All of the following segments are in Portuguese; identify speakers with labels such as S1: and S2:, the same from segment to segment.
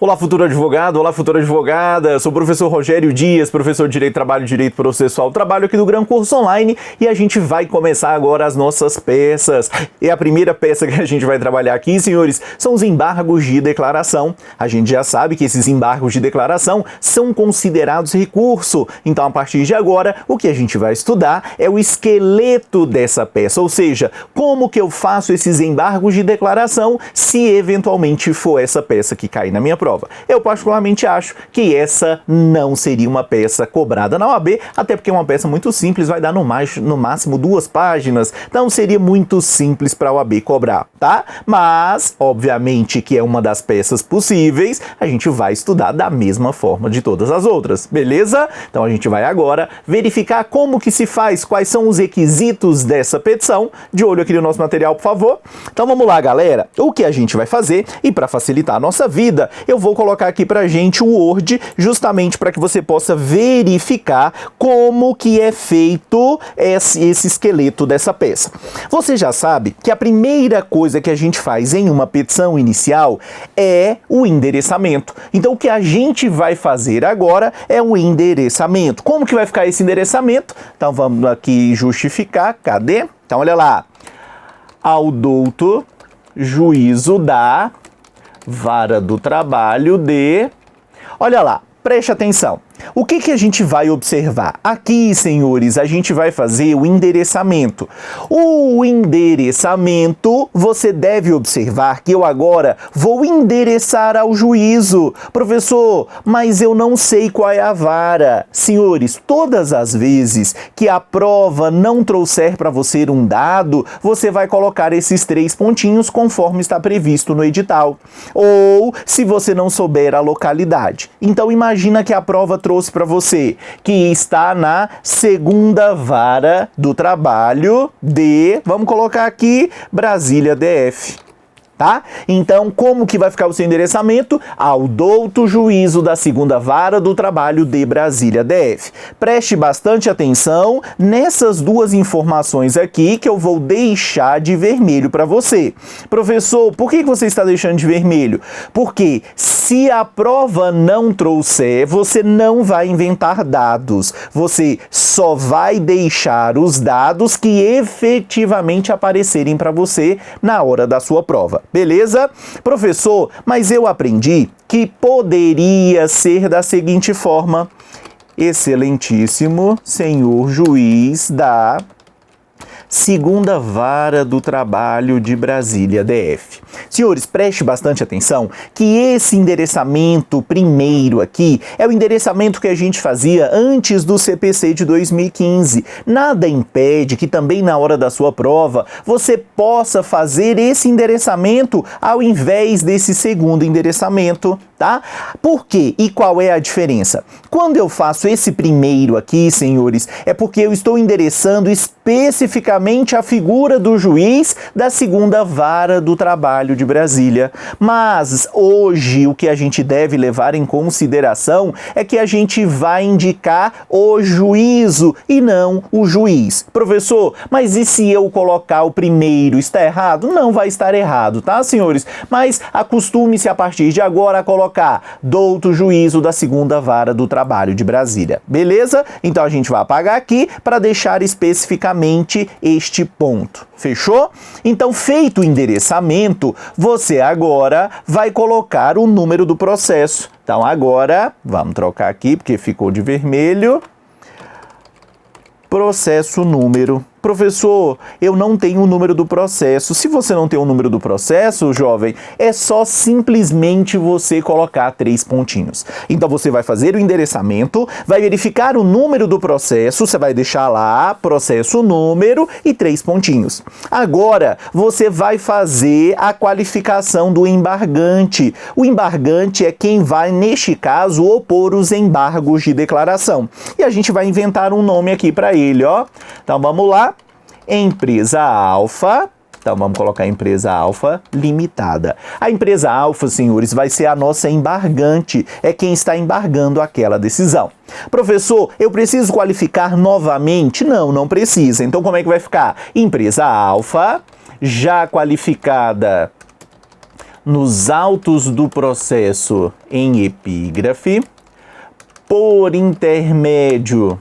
S1: Olá, futuro advogado, olá, futura advogada, sou o professor Rogério Dias, professor de Direito Trabalho e Direito Processual, trabalho aqui do Gran Curso Online e a gente vai começar agora as nossas peças. E a primeira peça que a gente vai trabalhar aqui, senhores, são os embargos de declaração. A gente já sabe que esses embargos de declaração são considerados recurso, então a partir de agora o que a gente vai estudar é o esqueleto dessa peça, ou seja, como que eu faço esses embargos de declaração se eventualmente for essa peça que cair na minha prova. Eu particularmente acho que essa não seria uma peça cobrada na OAB, até porque é uma peça muito simples, vai dar no máximo 2 páginas, então seria muito simples para a OAB cobrar, tá? Mas, obviamente que é uma das peças possíveis, a gente vai estudar da mesma forma de todas as outras, beleza? Então a gente vai agora verificar como que se faz, quais são os requisitos dessa petição. De olho aqui no nosso material, por favor. Então vamos lá, galera. O que a gente vai fazer, e para facilitar a nossa vida, eu vou colocar aqui pra gente o Word, justamente para que você possa verificar como que é feito esse esqueleto dessa peça. Você já sabe que a primeira coisa que a gente faz em uma petição inicial é o endereçamento. Então o que a gente vai fazer agora é o endereçamento. Como que vai ficar esse endereçamento? Então vamos aqui justificar. Cadê? Então olha lá. Ao douto juízo da Vara do Trabalho de... Olha lá, preste atenção. O que a gente vai observar? Aqui, senhores, a gente vai fazer o endereçamento. O endereçamento, você deve observar que eu agora vou endereçar ao juízo. Professor, mas eu não sei qual é a vara. Senhores, todas as vezes que a prova não trouxer para você um dado, você vai colocar esses 3 pontinhos conforme está previsto no edital. Ou, se você não souber a localidade. Então, imagina que a prova trouxe para você que está na segunda vara do trabalho de, vamos colocar aqui, Brasília DF. Tá? Então, como que vai ficar o seu endereçamento? Ao douto juízo da segunda vara do trabalho de Brasília DF. Preste bastante atenção nessas 2 informações aqui que eu vou deixar de vermelho para você. Professor, por que você está deixando de vermelho? Porque se a prova não trouxer, você não vai inventar dados. Você só vai deixar os dados que efetivamente aparecerem para você na hora da sua prova. Beleza? Professor, mas eu aprendi que poderia ser da seguinte forma: excelentíssimo senhor juiz da segunda vara do trabalho de Brasília DF. Senhores, preste bastante atenção que esse endereçamento primeiro aqui é o endereçamento que a gente fazia antes do CPC de 2015. Nada impede que também na hora da sua prova você possa fazer esse endereçamento ao invés desse segundo endereçamento, tá? Por quê? E qual é a diferença? Quando eu faço esse primeiro aqui, senhores, é porque eu estou endereçando especificamente a figura do juiz da segunda vara do trabalho de Brasília. Mas hoje o que a gente deve levar em consideração é que a gente vai indicar o juízo e não o juiz. Professor, mas e se eu colocar o primeiro, está errado? Não vai estar errado, tá, senhores? Mas acostume-se a partir de agora a colocar douto juízo da segunda vara do trabalho de Brasília. Beleza? Então a gente vai apagar aqui para deixar especificamente este ponto. Fechou? Então, feito o endereçamento, você agora vai colocar o número do processo. Então agora, vamos trocar aqui porque ficou de vermelho. Processo número. Professor, eu não tenho o número do processo. Se você não tem o número do processo, jovem, é só simplesmente você colocar 3 pontinhos. Então você vai fazer o endereçamento, vai verificar o número do processo, você vai deixar lá processo número e 3 pontinhos. Agora, você vai fazer a qualificação do embargante. O embargante é quem vai, neste caso, opor os embargos de declaração. E a gente vai inventar um nome aqui para ele, ó. Então vamos lá. Empresa Alfa, então vamos colocar Empresa Alfa Limitada. A Empresa Alfa, senhores, vai ser a nossa embargante, é quem está embargando aquela decisão. Professor, eu preciso qualificar novamente? Não, não precisa. Então como é que vai ficar? Empresa Alfa, já qualificada nos autos do processo em epígrafe, por intermédio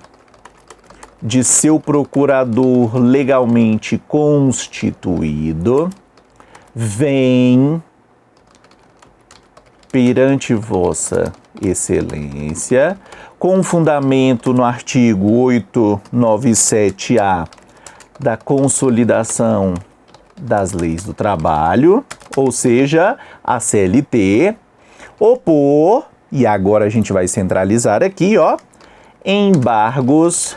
S1: de seu procurador legalmente constituído, vem perante Vossa Excelência, com fundamento no artigo 897-A da Consolidação das Leis do Trabalho, ou seja, a CLT, opor, e agora a gente vai centralizar aqui, ó, embargos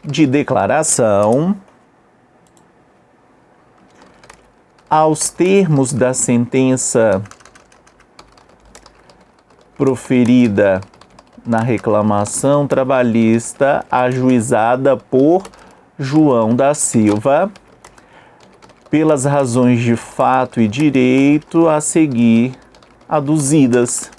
S1: de declaração aos termos da sentença proferida na reclamação trabalhista ajuizada por João da Silva, pelas razões de fato e direito a seguir aduzidas.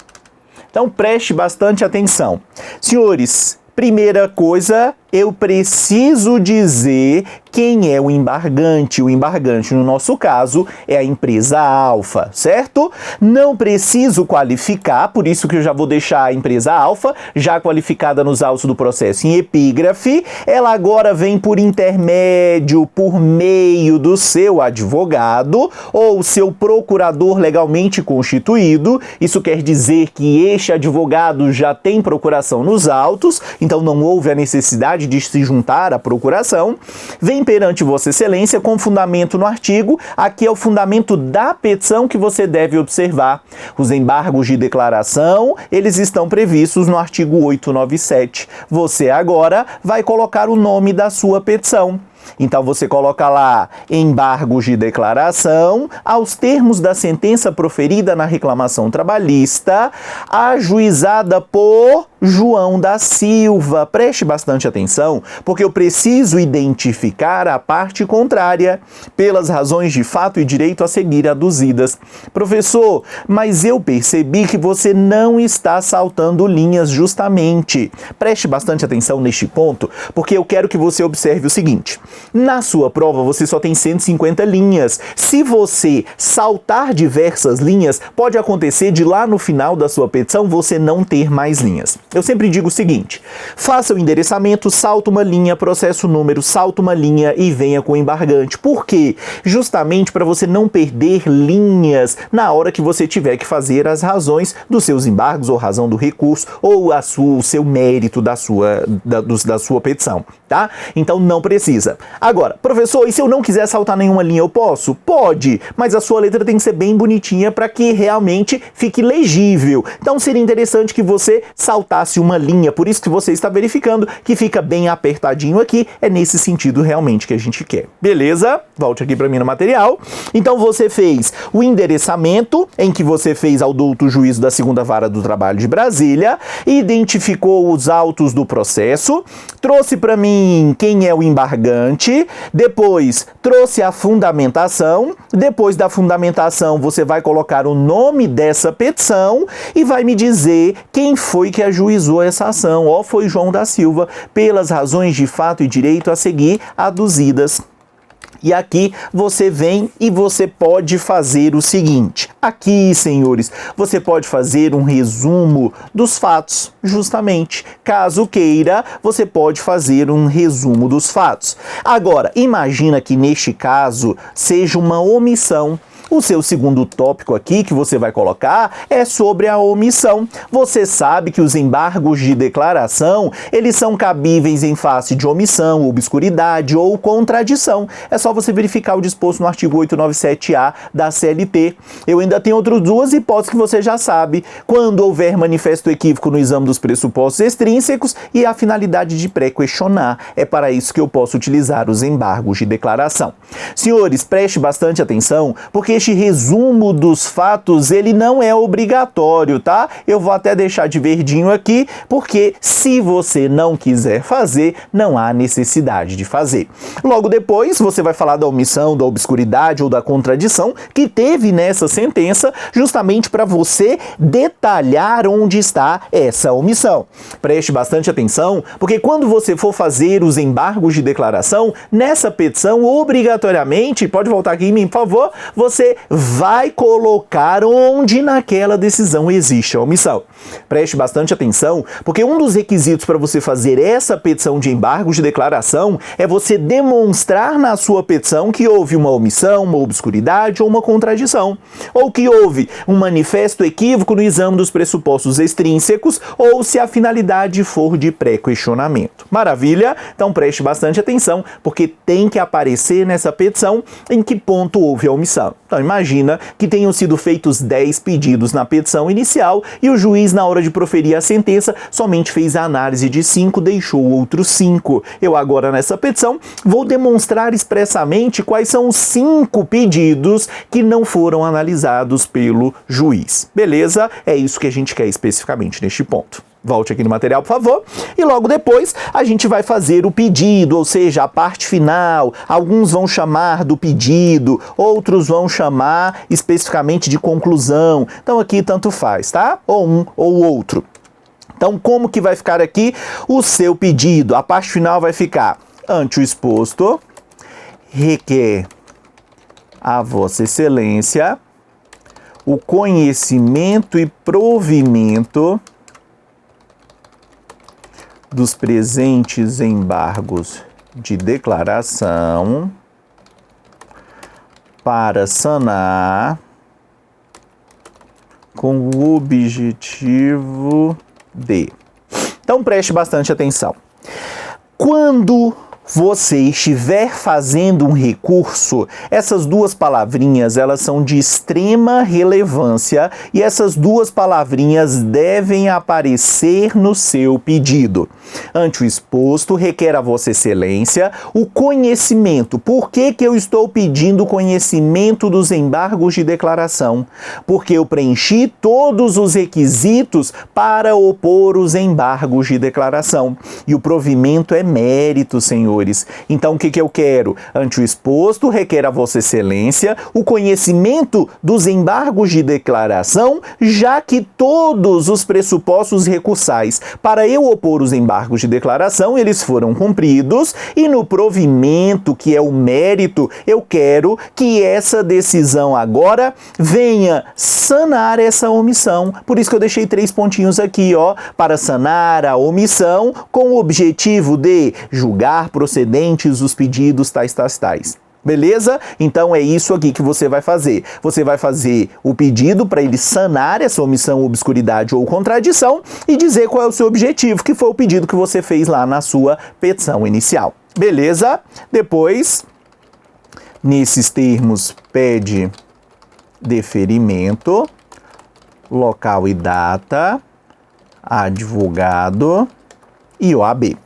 S1: Então preste bastante atenção. Senhores, primeira coisa, eu preciso dizer quem é o embargante. O embargante, no nosso caso, é a empresa Alfa, certo? Não preciso qualificar, por isso que eu já vou deixar a empresa Alfa, já qualificada nos autos do processo em epígrafe. Ela agora vem por intermédio, por meio do seu advogado ou seu procurador legalmente constituído. Isso quer dizer que este advogado já tem procuração nos autos, então não houve a necessidade de se juntar à procuração. Vem perante Vossa Excelência com fundamento no artigo. Aqui é o fundamento da petição que você deve observar. Os embargos de declaração, eles estão previstos no artigo 897. Você agora vai colocar o nome da sua petição. Então você coloca lá embargos de declaração aos termos da sentença proferida na reclamação trabalhista, ajuizada por João da Silva. Preste bastante atenção, porque eu preciso identificar a parte contrária pelas razões de fato e direito a seguir aduzidas. Professor, mas eu percebi que você não está saltando linhas justamente. Preste bastante atenção neste ponto, porque eu quero que você observe o seguinte. Na sua prova, você só tem 150 linhas. Se você saltar diversas linhas, pode acontecer de lá no final da sua petição você não ter mais linhas. Eu sempre digo o seguinte: faça o endereçamento, salta uma linha, processa o número, salta uma linha e venha com o embargante. Por quê? Justamente para você não perder linhas na hora que você tiver que fazer as razões dos seus embargos ou razão do recurso ou o seu mérito da sua petição, tá? Então não precisa. Agora, professor, e se eu não quiser saltar nenhuma linha, eu posso? Pode, mas a sua letra tem que ser bem bonitinha para que realmente fique legível. Então seria interessante que você saltasse uma linha, por isso que você está verificando que fica bem apertadinho aqui, é nesse sentido realmente que a gente quer. Beleza? Volte aqui para mim no material. Então você fez o endereçamento, em que você fez ao douto juízo da 2ª Vara do Trabalho de Brasília, identificou os autos do processo, trouxe para mim quem é o embargante, depois trouxe a fundamentação, depois da fundamentação você vai colocar o nome dessa petição e vai me dizer quem foi que ajuizou essa ação. Ó, foi João da Silva, pelas razões de fato e direito a seguir aduzidas. E aqui você vem e você pode fazer o seguinte. Aqui, senhores, você pode fazer um resumo dos fatos, justamente. Caso queira, você pode fazer um resumo dos fatos. Agora, imagina que neste caso seja uma omissão. O seu segundo tópico aqui que você vai colocar é sobre a omissão. Você sabe que os embargos de declaração, eles são cabíveis em face de omissão, obscuridade ou contradição. É só você verificar o disposto no artigo 897-A da CLT. Eu ainda tenho outras duas hipóteses que você já sabe. Quando houver manifesto equívoco no exame dos pressupostos extrínsecos e a finalidade de pré-questionar. É para isso que eu posso utilizar os embargos de declaração. Senhores, preste bastante atenção, porque este resumo dos fatos, ele não é obrigatório, tá? Eu vou até deixar de verdinho aqui, porque se você não quiser fazer, não há necessidade de fazer. Logo depois, você vai falar da omissão, da obscuridade ou da contradição que teve nessa sentença, justamente para você detalhar onde está essa omissão. Preste bastante atenção, porque quando você for fazer os embargos de declaração, nessa petição, obrigatoriamente, pode voltar aqui em mim, por favor, você você vai colocar onde naquela decisão existe a omissão. Preste bastante atenção, porque um dos requisitos para você fazer essa petição de embargo de declaração é você demonstrar na sua petição que houve uma omissão, uma obscuridade ou uma contradição, ou que houve um manifesto equívoco no exame dos pressupostos extrínsecos, ou se a finalidade for de pré-questionamento. Maravilha? Então preste bastante atenção, porque tem que aparecer nessa petição em que ponto houve a omissão. Então imagina que tenham sido feitos 10 pedidos na petição inicial e o juiz, na hora de proferir a sentença, somente fez a análise de 5, deixou outros 5. Eu agora, nessa petição, vou demonstrar expressamente quais são os 5 pedidos que não foram analisados pelo juiz. Beleza? É isso que a gente quer especificamente neste ponto. Volte aqui no material, por favor. E logo depois a gente vai fazer o pedido, ou seja, a parte final. Alguns vão chamar do pedido, outros vão chamar especificamente de conclusão. Então aqui tanto faz, tá? Ou um ou outro. Então como que vai ficar aqui o seu pedido? A parte final vai ficar: ante o exposto, requer a Vossa Excelência o conhecimento e provimento dos presentes embargos de declaração para sanar com o objetivo de... Então preste bastante atenção. Quando você estiver fazendo um recurso, essas duas palavrinhas, elas são de extrema relevância e essas duas palavrinhas devem aparecer no seu pedido. Ante o exposto, requer a Vossa Excelência o conhecimento. Por que eu estou pedindo conhecimento dos embargos de declaração? Porque eu preenchi todos os requisitos para opor os embargos de declaração. E o provimento é mérito, senhor. Então, o que eu quero? Ante o exposto, requer a Vossa Excelência o conhecimento dos embargos de declaração, já que todos os pressupostos recursais para eu opor os embargos de declaração, eles foram cumpridos, e no provimento, que é o mérito, eu quero que essa decisão agora venha sanar essa omissão. Por isso que eu deixei 3 pontinhos aqui, ó, para sanar a omissão com o objetivo de julgar procedentes os pedidos tais. Beleza? Então é isso aqui que você vai fazer. Você vai fazer o pedido para ele sanar essa omissão, obscuridade ou contradição e dizer qual é o seu objetivo, que foi o pedido que você fez lá na sua petição inicial. Beleza? Depois, nesses termos, pede deferimento, local e data, advogado e OAB.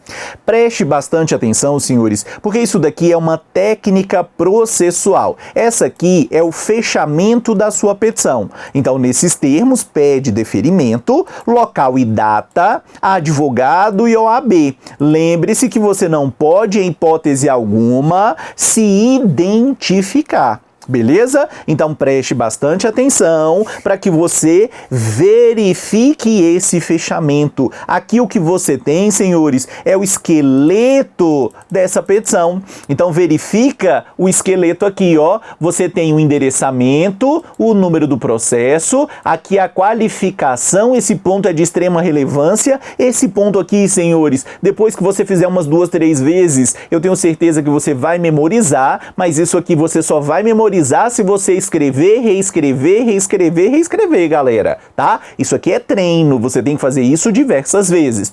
S1: Preste bastante atenção, senhores, porque isso daqui é uma técnica processual. Essa aqui é o fechamento da sua petição. Então, nesses termos, pede deferimento, local e data, advogado e OAB. Lembre-se que você não pode, em hipótese alguma, se identificar. Beleza? Então preste bastante atenção para que você verifique esse fechamento. Aqui o que você tem, senhores, é o esqueleto dessa petição. Então verifica o esqueleto aqui, ó. Você tem o endereçamento, o número do processo, aqui a qualificação, esse ponto é de extrema relevância. Esse ponto aqui, senhores, depois que você fizer umas 2, 3 vezes, eu tenho certeza que você vai memorizar, mas isso aqui você só vai memorizar se você escrever, reescrever, galera, tá? Isso aqui é treino, você tem que fazer isso diversas vezes.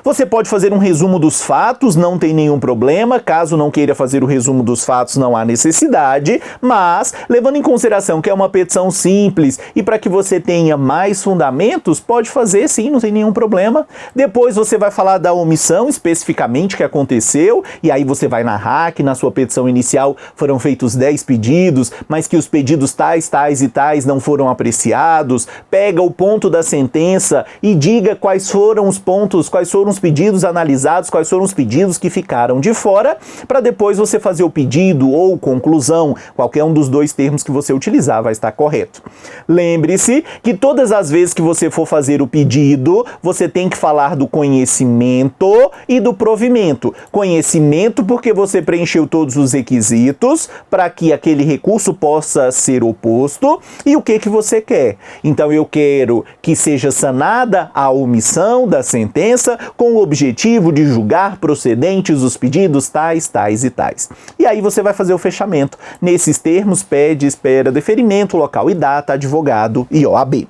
S1: Você pode fazer um resumo dos fatos, não tem nenhum problema. Caso não queira fazer o resumo dos fatos, não há necessidade, mas levando em consideração que é uma petição simples e para que você tenha mais fundamentos, pode fazer sim, não tem nenhum problema. Depois você vai falar da omissão especificamente que aconteceu, e aí você vai narrar que na sua petição inicial foram feitos 10 pedidos, mas que os pedidos tais e tais não foram apreciados. Pega o ponto da sentença e diga quais foram os pontos, quais foram os pedidos analisados, quais foram os pedidos que ficaram de fora, para depois você fazer o pedido ou conclusão. Qualquer um dos 2 termos que você utilizar vai estar correto. Lembre-se que todas as vezes que você for fazer o pedido, você tem que falar do conhecimento e do provimento. Conhecimento porque você preencheu todos os requisitos para que aquele recurso recurso possa ser oposto e o que você quer. Então eu quero que seja sanada a omissão da sentença com o objetivo de julgar procedentes os pedidos tais, tais e tais. E aí você vai fazer o fechamento. Nesses termos, pede, espera, deferimento, local e data, advogado e OAB.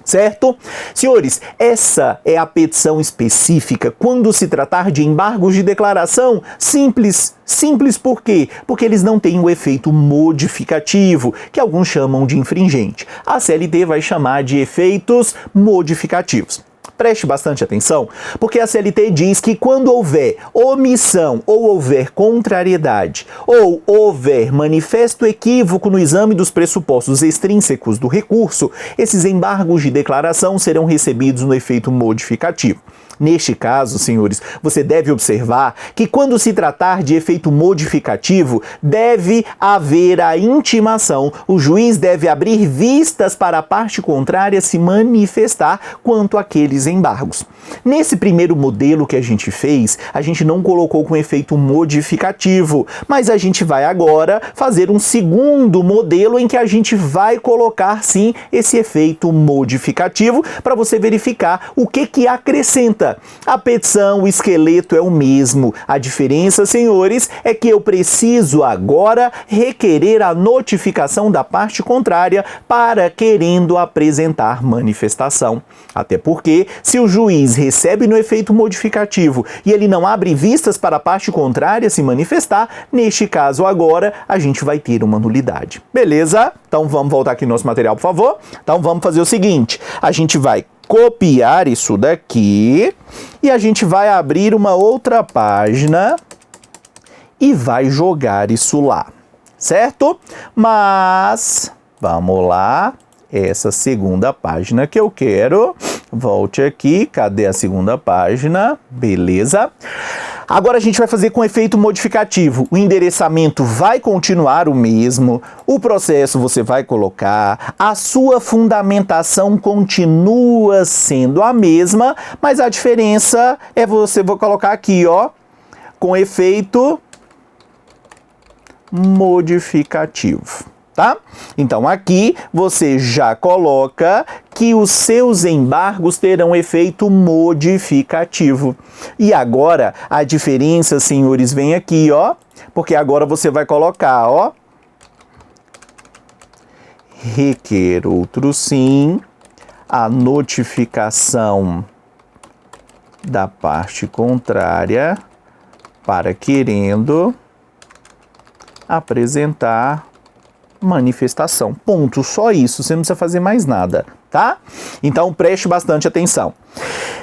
S1: Certo? Senhores, essa é a petição específica quando se tratar de embargos de declaração simples. Simples por quê? Porque eles não têm o efeito modificativo, que alguns chamam de infringente. A CLT vai chamar de efeitos modificativos. Preste bastante atenção, porque a CLT diz que quando houver omissão ou houver contrariedade ou houver manifesto equívoco no exame dos pressupostos extrínsecos do recurso, esses embargos de declaração serão recebidos no efeito modificativo. Neste caso, senhores, você deve observar que quando se tratar de efeito modificativo, deve haver a intimação. O juiz deve abrir vistas para a parte contrária se manifestar quanto àqueles embargos. Nesse primeiro modelo que a gente fez, a gente não colocou com efeito modificativo, mas a gente vai agora fazer um segundo modelo em que a gente vai colocar sim esse efeito modificativo para você verificar o que acrescenta. A petição, o esqueleto é o mesmo. A diferença, senhores, é que eu preciso agora requerer a notificação da parte contrária para querendo apresentar manifestação. Até porque, se o juiz recebe no efeito modificativo e ele não abre vistas para a parte contrária se manifestar, neste caso agora a gente vai ter uma nulidade. Beleza? Então vamos voltar aqui no nosso material, por favor? Então vamos fazer o seguinte, a gente vai copiar isso daqui e a gente vai abrir uma outra página e vai jogar isso lá, certo? Mas, vamos lá, essa segunda página que eu quero, volte aqui, cadê a segunda página? Beleza. Agora a gente vai fazer com efeito modificativo. O endereçamento vai continuar o mesmo, o processo você vai colocar, a sua fundamentação continua sendo a mesma, mas a diferença é você vai colocar aqui, ó, com efeito modificativo. Tá? Então aqui você já coloca que os seus embargos terão efeito modificativo. E agora a diferença, senhores, vem aqui, ó, porque agora você vai colocar, ó, requer outro sim, a notificação da parte contrária para querendo apresentar manifestação. Ponto. Só isso. Você não precisa fazer mais nada, tá? Então preste bastante atenção.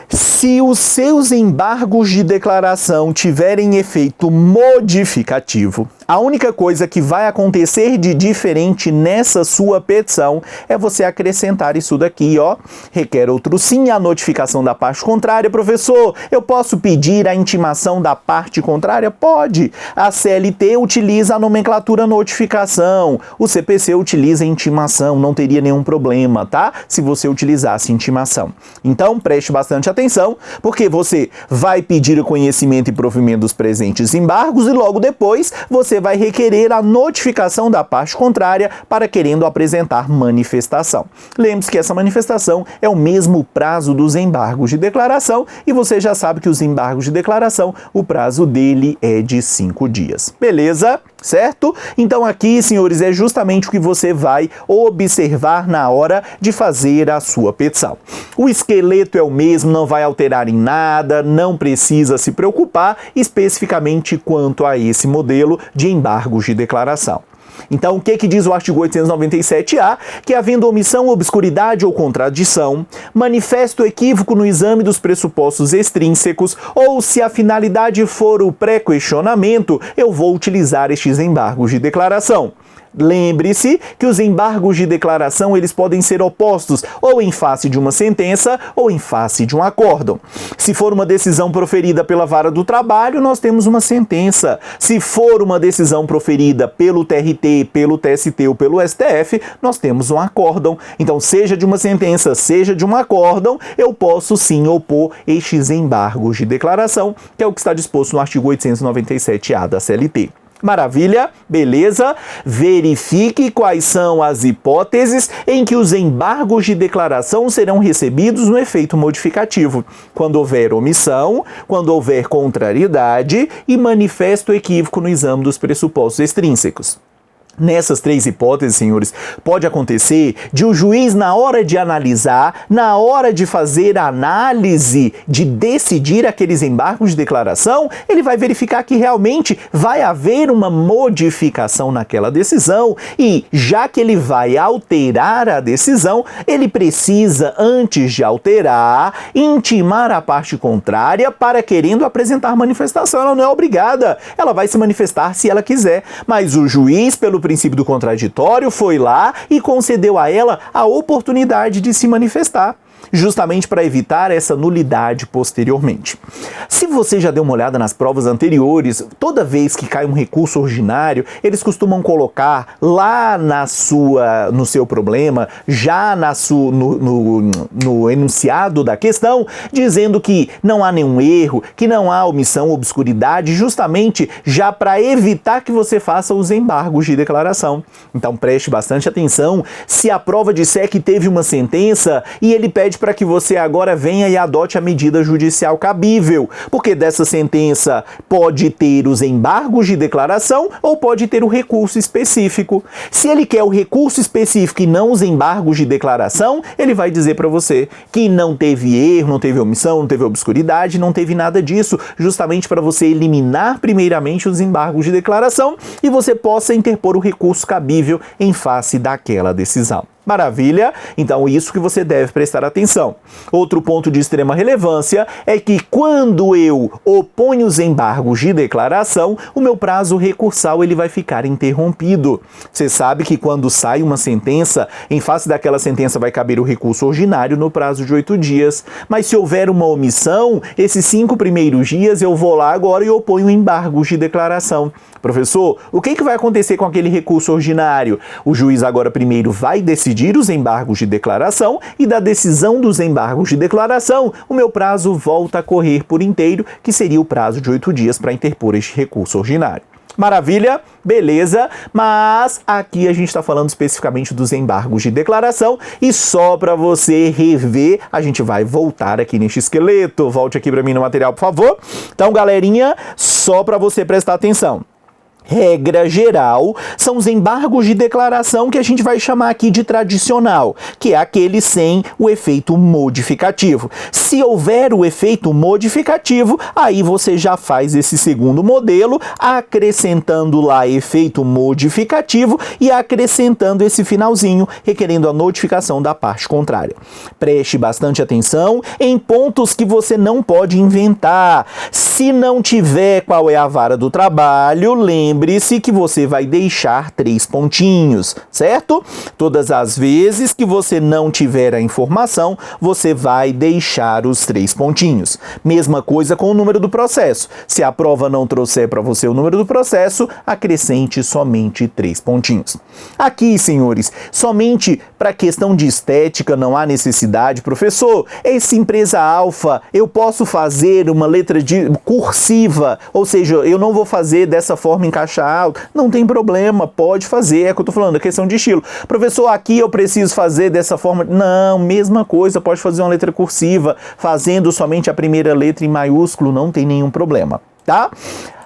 S1: Se os seus embargos de declaração tiverem efeito modificativo, a única coisa que vai acontecer de diferente nessa sua petição é você acrescentar isso daqui, ó. Requer outro sim, a notificação da parte contrária. Professor, eu posso pedir a intimação da parte contrária? Pode. A CLT utiliza a nomenclatura notificação. O CPC utiliza intimação. Não teria nenhum problema, tá? Se você utilizasse intimação. Então, preste bastante atenção, porque você vai pedir o conhecimento e provimento dos presentes embargos e logo depois você vai requerer a notificação da parte contrária para querendo apresentar manifestação. Lembre-se que essa manifestação é o mesmo prazo dos embargos de declaração e você já sabe que os embargos de declaração, o prazo dele é de 5 dias. Beleza? Certo? Então aqui, senhores, é justamente o que você vai observar na hora de fazer a sua petição. O esqueleto é o mesmo, não vai alterar em nada, não precisa se preocupar especificamente quanto a esse modelo de embargos de declaração. Então, o que diz o artigo 897-A? Que havendo omissão, obscuridade ou contradição, manifesto equívoco no exame dos pressupostos extrínsecos ou se a finalidade for o pré-questionamento, eu vou utilizar estes embargos de declaração. Lembre-se que os embargos de declaração eles podem ser opostos ou em face de uma sentença ou em face de um acórdão. Se for uma decisão proferida pela vara do trabalho, nós temos uma sentença. Se for uma decisão proferida pelo TRT, pelo TST ou pelo STF, nós temos um acórdão. Então, seja de uma sentença, seja de um acórdão, eu posso sim opor estes embargos de declaração, que é o que está disposto no artigo 897-A da CLT. Maravilha, beleza? Verifique quais são as hipóteses em que os embargos de declaração serão recebidos no efeito modificativo, quando houver omissão, quando houver contrariedade e manifesto equívoco no exame dos pressupostos extrínsecos. Nessas três hipóteses, senhores, pode acontecer de o juiz, na hora de analisar, na hora de fazer a análise, de decidir aqueles embargos de declaração, ele vai verificar que realmente vai haver uma modificação naquela decisão e, já que ele vai alterar a decisão, ele precisa, antes de alterar, intimar a parte contrária para querendo apresentar manifestação. Ela não é obrigada, ela vai se manifestar se ela quiser, mas o juiz, pelo princípio do contraditório, foi lá e concedeu a ela a oportunidade de se manifestar, justamente para evitar essa nulidade posteriormente. Se você já deu uma olhada nas provas anteriores, toda vez que cai um recurso ordinário, eles costumam colocar lá no seu problema, já no enunciado da questão, dizendo que não há nenhum erro, que não há omissão, obscuridade, justamente já para evitar que você faça os embargos de declaração. Então preste bastante atenção. Se a prova disser que teve uma sentença e ele pede para que você agora venha e adote a medida judicial cabível, porque dessa sentença pode ter os embargos de declaração ou pode ter o recurso específico. Se ele quer o recurso específico e não os embargos de declaração, ele vai dizer para você que não teve erro, não teve omissão, não teve obscuridade, não teve nada disso, justamente para você eliminar primeiramente os embargos de declaração e você possa interpor o recurso cabível em face daquela decisão. Maravilha? Então isso que você deve prestar atenção. Outro ponto de extrema relevância é que quando eu oponho os embargos de declaração, o meu prazo recursal ele vai ficar interrompido. Você sabe que quando sai uma sentença, em face daquela sentença vai caber o recurso ordinário no prazo de 8 dias. Mas se houver uma omissão, esses 5 primeiros dias eu vou lá agora e oponho embargos de declaração. Professor, o que vai acontecer com aquele recurso ordinário? O juiz agora primeiro vai decidir os embargos de declaração e da decisão dos embargos de declaração, o meu prazo volta a correr por inteiro, que seria o prazo de 8 dias para interpor este recurso ordinário. Maravilha? Beleza, mas aqui a gente está falando especificamente dos embargos de declaração e só para você rever, a gente vai voltar aqui neste esqueleto. Volte aqui para mim no material, por favor. Então, galerinha, só para você prestar atenção. Regra geral, são os embargos de declaração que a gente vai chamar aqui de tradicional, que é aquele sem o efeito modificativo. Se houver o efeito modificativo, aí você já faz esse segundo modelo, acrescentando lá efeito modificativo e acrescentando esse finalzinho, requerendo a notificação da parte contrária. Preste bastante atenção em pontos que você não pode inventar. Se não tiver qual é a vara do trabalho, lembre-se que você vai deixar 3 pontinhos, certo? Todas as vezes que você não tiver a informação, você vai deixar os 3 pontinhos. Mesma coisa com o número do processo. Se a prova não trouxer para você o número do processo, acrescente somente 3 pontinhos. Aqui, senhores, somente para questão de estética não há necessidade. Professor, essa empresa alfa, eu posso fazer uma letra de cursiva, ou seja, eu não vou fazer dessa forma em caixa alta. Não tem problema, pode fazer, é o que eu tô falando, é questão de estilo. Professor, aqui eu preciso fazer dessa forma. Não, mesma coisa, pode fazer uma letra cursiva, fazendo somente a primeira letra em maiúsculo, não tem nenhum problema, tá?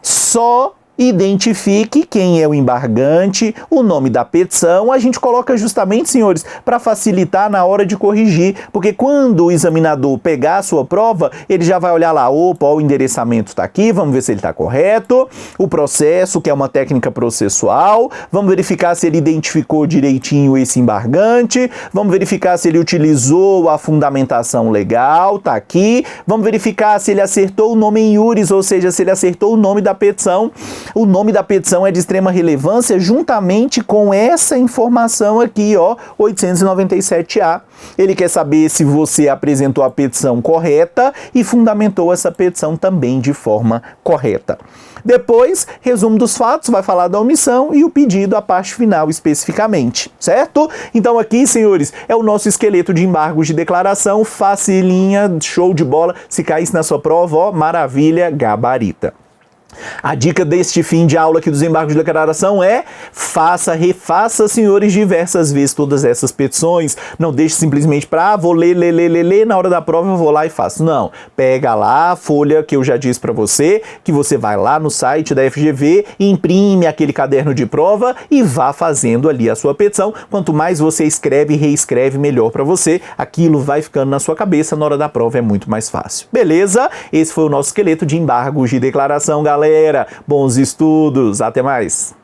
S1: Só identifique quem é o embargante, o nome da petição, a gente coloca justamente, senhores, para facilitar na hora de corrigir, porque quando o examinador pegar a sua prova, ele já vai olhar lá, opa, o endereçamento está aqui, vamos ver se ele está correto, o processo, que é uma técnica processual, vamos verificar se ele identificou direitinho esse embargante, vamos verificar se ele utilizou a fundamentação legal, tá aqui, vamos verificar se ele acertou o nome em iuris, ou seja, se ele acertou o nome da petição. O nome da petição é de extrema relevância juntamente com essa informação aqui, ó, 897A. Ele quer saber se você apresentou a petição correta e fundamentou essa petição também de forma correta. Depois, resumo dos fatos, vai falar da omissão e o pedido, a parte final especificamente, certo? Então aqui, senhores, é o nosso esqueleto de embargos de declaração, facilinha, show de bola. Se caísse na sua prova, ó, maravilha, gabarita. A dica deste fim de aula aqui dos embargos de declaração é refaça, senhores, diversas vezes todas essas petições. Não deixe simplesmente para, vou ler, na hora da prova eu vou lá e faço. Não, pega lá a folha que eu já disse para você, que você vai lá no site da FGV, imprime aquele caderno de prova e vá fazendo ali a sua petição. Quanto mais você escreve e reescreve, melhor para você. Aquilo vai ficando na sua cabeça, na hora da prova é muito mais fácil. Beleza? Esse foi o nosso esqueleto de embargos de declaração, galera. Bons estudos, até mais!